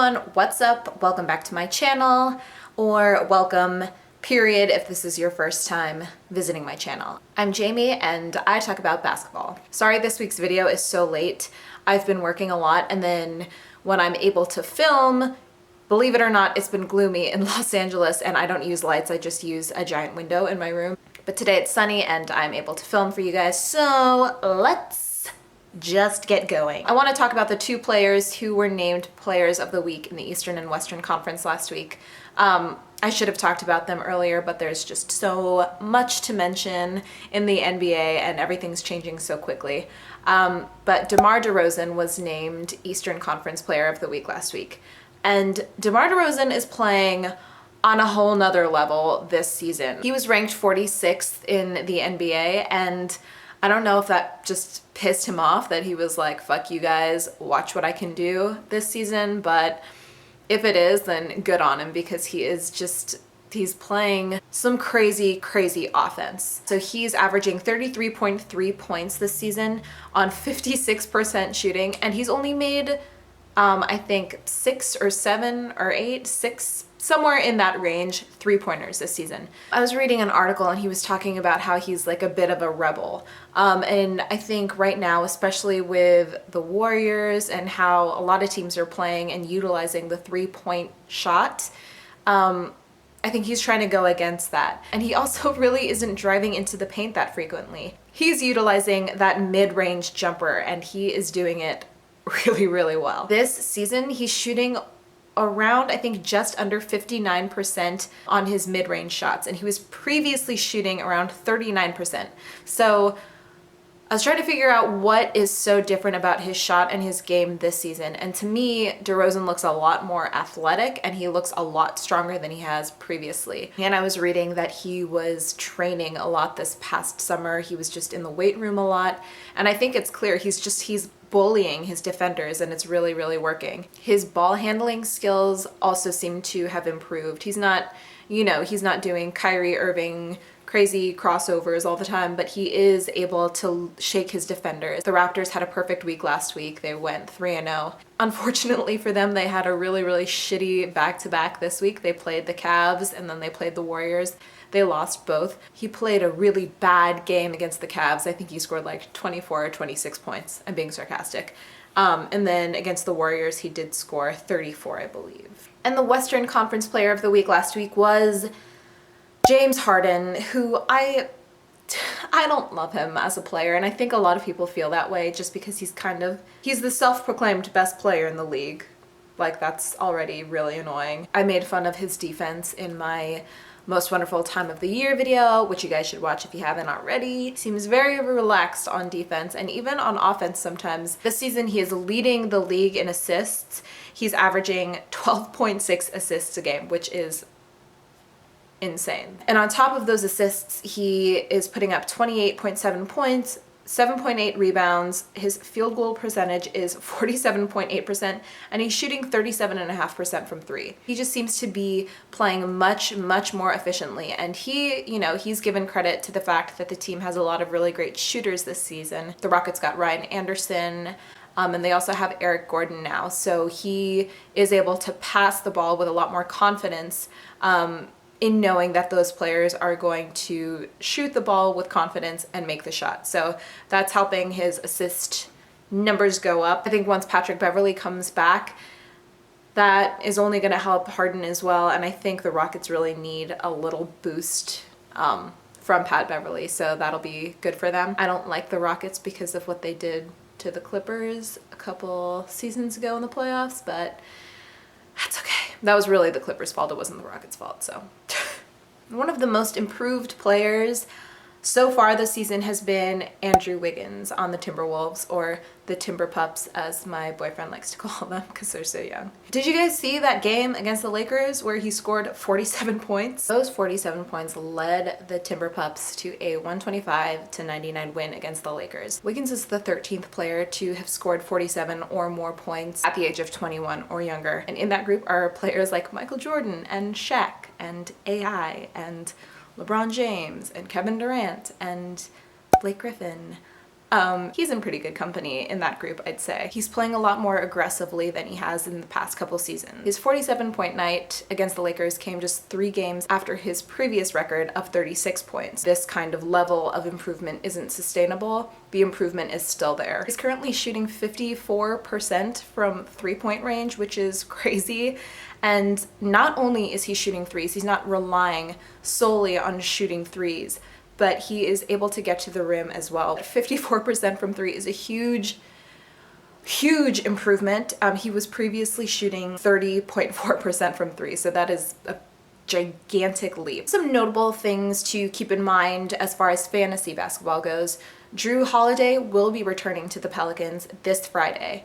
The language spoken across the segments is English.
everyone, what's up? Welcome back to my channel, or welcome, period, if this is your first time visiting my channel. I'm Jamie and I talk about basketball. Sorry this week's video is so late. I've been working a lot, and then when I'm able to film, believe it or not, it's been gloomy in Los Angeles and I don't use lights, I just use a giant window in my room. But today it's sunny and I'm able to film for you guys, so let's just get going. I want to talk about the two players who were named Players of the Week in the Eastern and Western Conference last week. I should have talked about them earlier, but there's just so much to mention in the NBA and everything's changing so quickly. But DeMar DeRozan was named Eastern Conference Player of the Week last week. And DeMar DeRozan is playing on a whole nother level this season. He was ranked 46th in the NBA, and I don't know if that just pissed him off that he was like, fuck you guys, watch what I can do this season, but if it is, then good on him, because he's playing some crazy offense. So he's averaging 33.3 points this season on 56% shooting, and he's only made I think 6 or 7 or 8, 6, somewhere in that range, 3-pointers this season. I was reading an article and he was talking about how he's like a bit of a rebel. And I think right now, especially with the Warriors and how a lot of teams are playing and utilizing the 3-point shot, I think he's trying to go against that. And he also really isn't driving into the paint that frequently. He's utilizing that mid-range jumper and he is doing it really well. This season, he's shooting around, I think, just under 59% on his mid-range shots, and he was previously shooting around 39%. So I was trying to figure out what is so different about his shot and his game this season, and to me, DeRozan looks a lot more athletic and he looks a lot stronger than he has previously. And I was reading that he was training a lot this past summer. He was just in the weight room a lot, and I think it's clear he's bullying his defenders, and it's really working. His ball handling skills also seem to have improved. He's not doing Kyrie Irving crazy crossovers all the time, but he is able to shake his defenders. The Raptors had a perfect week last week. They went 3-0. Unfortunately for them, they had a really shitty back-to-back this week. They played the Cavs and then they played the Warriors. They lost both. He played a really bad game against the Cavs. I think he scored like 24 or 26 points. I'm being sarcastic. And then against the Warriors, he did score 34, I believe. And the Western Conference Player of the Week last week was James Harden, who I don't love him as a player, and I think a lot of people feel that way just because he's the self-proclaimed best player in the league. Like, that's already really annoying. I made fun of his defense in my Most Wonderful Time of the Year video, which you guys should watch if you haven't already. He seems very relaxed on defense and even on offense sometimes. This season he is leading the league in assists. He's averaging 12.6 assists a game, which is insane. And on top of those assists, he is putting up 28.7 points, 7.8 rebounds. His field goal percentage is 47.8%, and he's shooting 37.5% from 3. He just seems to be playing much more efficiently, and he's given credit to the fact that the team has a lot of really great shooters this season. The Rockets got Ryan Anderson, and they also have Eric Gordon now, so he is able to pass the ball with a lot more confidence, in knowing that those players are going to shoot the ball with confidence and make the shot. So that's helping his assist numbers go up. I think once Patrick Beverley comes back, that is only going to help Harden as well, and I think the Rockets really need a little boost from Pat Beverley, so that'll be good for them. I don't like the Rockets because of what they did to the Clippers a couple seasons ago in the playoffs, but that's okay. That was really the Clippers' fault. It wasn't the Rockets' fault, so. One of the most improved players so far this season has been Andrew Wiggins on the Timberwolves, or the Timber Pups as my boyfriend likes to call them because they're so young. Did you guys see that game against the Lakers where he scored 47 points? Those 47 points led the Timber Pups to a 125-99 win against the Lakers. Wiggins is the 13th player to have scored 47 or more points at the age of 21 or younger. And in that group are players like Michael Jordan and Shaq and AI and LeBron James and Kevin Durant and Blake Griffin. He's in pretty good company in that group, I'd say. He's playing a lot more aggressively than he has in the past couple seasons. His 47-point night against the Lakers came just 3 games after his previous record of 36 points. This kind of level of improvement isn't sustainable. The improvement is still there. He's currently shooting 54% from 3-point range, which is crazy. And not only is he shooting threes, he's not relying solely on shooting threes, but he is able to get to the rim as well. 54% from 3 is a huge improvement. He was previously shooting 30.4% from 3, so that is a gigantic leap. Some notable things to keep in mind as far as fantasy basketball goes. Jrue Holiday will be returning to the Pelicans this Friday.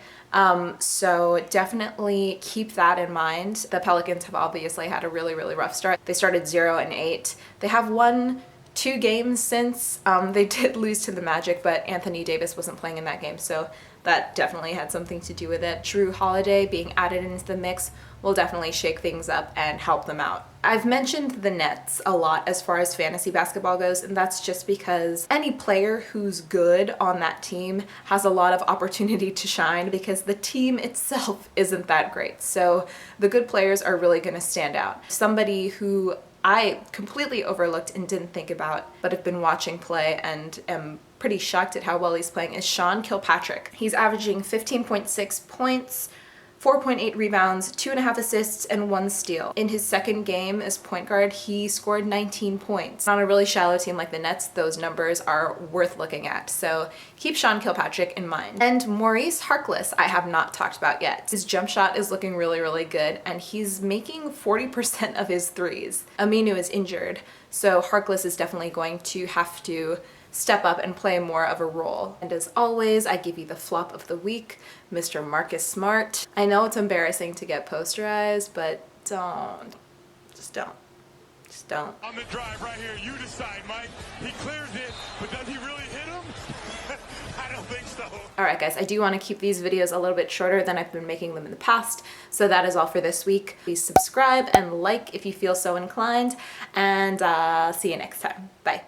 So definitely keep that in mind. The Pelicans have obviously had a really rough start. They started 0-8. They have won 2 games since. They did lose to the Magic, but Anthony Davis wasn't playing in that game, so that definitely had something to do with it. Jrue Holiday being added into the mix will definitely shake things up and help them out. I've mentioned the Nets a lot as far as fantasy basketball goes, and that's just because any player who's good on that team has a lot of opportunity to shine because the team itself isn't that great. So the good players are really going to stand out. Somebody who I completely overlooked and didn't think about, but have been watching play and am pretty shocked at how well he's playing, is Sean Kilpatrick. He's averaging 15.6 points, 4.8 rebounds, 2.5 assists, and 1 steal. In his second game as point guard, he scored 19 points. On a really shallow team like the Nets, those numbers are worth looking at, so keep Sean Kilpatrick in mind. And Maurice Harkless, I have not talked about yet. His jump shot is looking really good, and he's making 40% of his threes. Aminu is injured, so Harkless is definitely going to have to step up and play more of a role. And as always, I give you the flop of the week, Mr. Marcus Smart. I know it's embarrassing to get posterized, but don't. Just don't. Just don't. On the drive right here, you decide, Mike. He clears it, but does he really hit him? I don't think so. Alright guys, I do want to keep these videos a little bit shorter than I've been making them in the past, so that is all for this week. Please subscribe and like if you feel so inclined, and see you next time. Bye.